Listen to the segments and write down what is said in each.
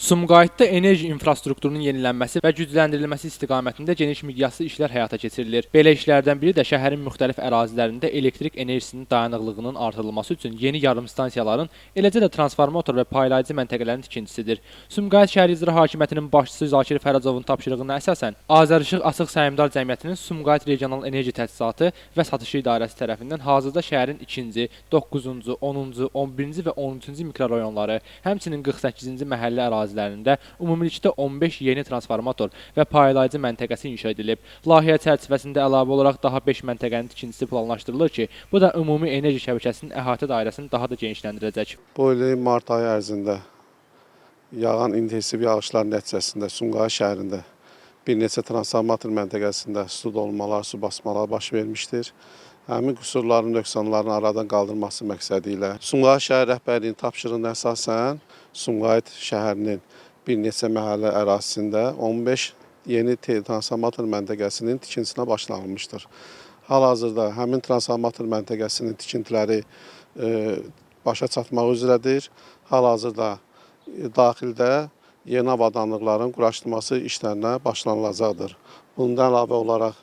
Sumqayıtda enerji infrastrukturunun yenilənməsi və gücləndirilməsi istiqamətində geniş miqyaslı işlər həyata keçirilir. Belə işlərdən biri də şəhərin müxtəlif ərazilərində elektrik enerjisinin dayanıqlığının artırılması üçün yeni yarım stansiyaların, eləcə də transformator və paylayıcı məntəqələrin tikintisidir. Sumqayıt şəhər icra hakimiyyətinin başçısı Zakir Fərəcovun tapşırığına əsasən Azərişıq Açıq Səhmdar Cəmiyyətinin Sumqayıt Regional Enerji Təchizatı və Satışı İdarəsi tərəfindən hazırda şəhərin 2-ci, 9-cu, 10-cu, 11-ci və 13-cü mikrorayonları, həmçinin 48-ci məhəllə ərazilərində ümumilikdə 15 yeni transformator və paylayıcı məntəqəsi inşa edilib. Layihə çərçivəsində əlavə olaraq daha 5 məntəqənin tikintisi planlaşdırılır ki, bu da ümumi enerji şəbəkəsinin əhatə dairəsini daha da genişləndirəcək. Bu ilin mart ayı ərzində yağan intensiv yağışlar nəticəsində Sumqayıt şəhərində bir neçə transformator məntəqəsində su dolmalar, su basmalar baş vermişdir. Həmin qüsurların, nöqsanların aradan qaldırılması məqsədi ilə Sumqayıt şəhər rəhbərliyinin tapşırığına əsasən Sumqayıt şəhərinin bir neçə məhəllə ərazisində 15 yeni transformator məntəqəsinin tikintisinə başlanılmışdır. Hal-hazırda həmin transformator məntəqəsinin tikintiləri başa çatmaq üzrədir. Hal-hazırda daxildə yeni avadanlıqların quraşdırılması işlərinə başlanılacaqdır. Bundan əlavə olaraq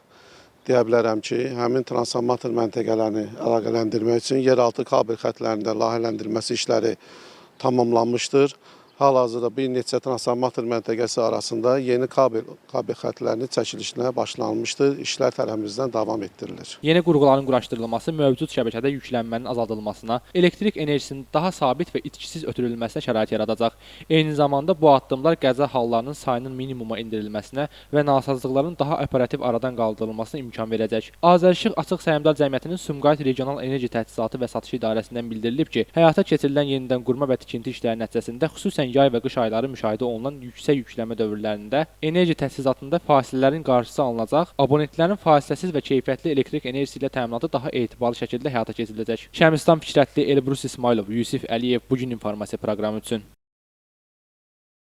deyə bilərəm ki, həmin transformator məntəqələrini əlaqələndirmək üçün yeraltı kabel xətlərində layihələndirilməsi işləri tamamlanmışdır. Hal-hazırda bir neçə transformator məntəqəsi arasında yeni kabel xətlərinin çəkilişinə başlanmışdır. İşlər tərəfimizdən davam etdirilir. Yeni qurğuların quraşdırılması mövcud şəbəkədə yüklənmənin azaldılmasına, elektrik enerjisinin daha sabit və itkisiz ötürülməsinə şərait yaradacaq. Eyni zamanda bu addımlar qəza hallarının sayının minimuma endirilməsinə və nasazlıqların daha operativ aradan qaldırılmasına imkan verəcək. Azərişıq Açıq Səhmdar Cəmiyyətinin Sumqayıt Regional Enerji Təchizatı və Satışı İdarəsindən bildirilib ki, həyata keçirilən yenidən qurma və tikinti işləri nəticəsində xüsusən yay və qış ayları müşahidə olunan yüksək yüklənmə dövrlərində enerji təchizatında fasilələrin qarşısı alınacaq, abonentlərin fasiləsiz və keyfiyyətli elektrik enerjisi ilə təminatı daha etibarlı şəkildə həyata keçiriləcək. Şəmistan Fikrətli, Elbrus İsmailov, Yusif Əliyev bu gün informasiya proqramı üçün.